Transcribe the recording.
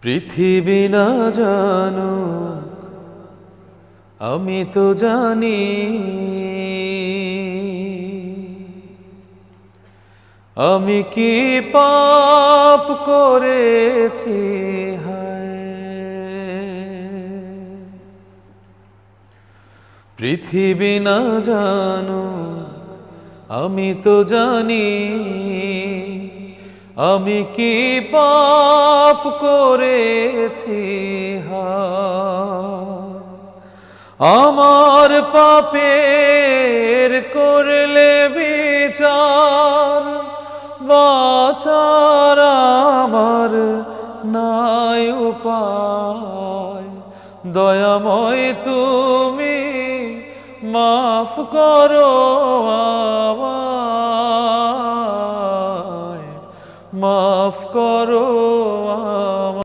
পৃথিবী না জানুক আমি তো জানি, আমি কি পাপ করেছি হায়। পৃথিবী না জানুক আমি তো জানি, আমি কি পাপ করেছি হায়। আমার পাপের করলে বিচার, বাঁচার আমার নাই উপায়। দয়াময় তুমি মাফ করো আমায়, মাফ করো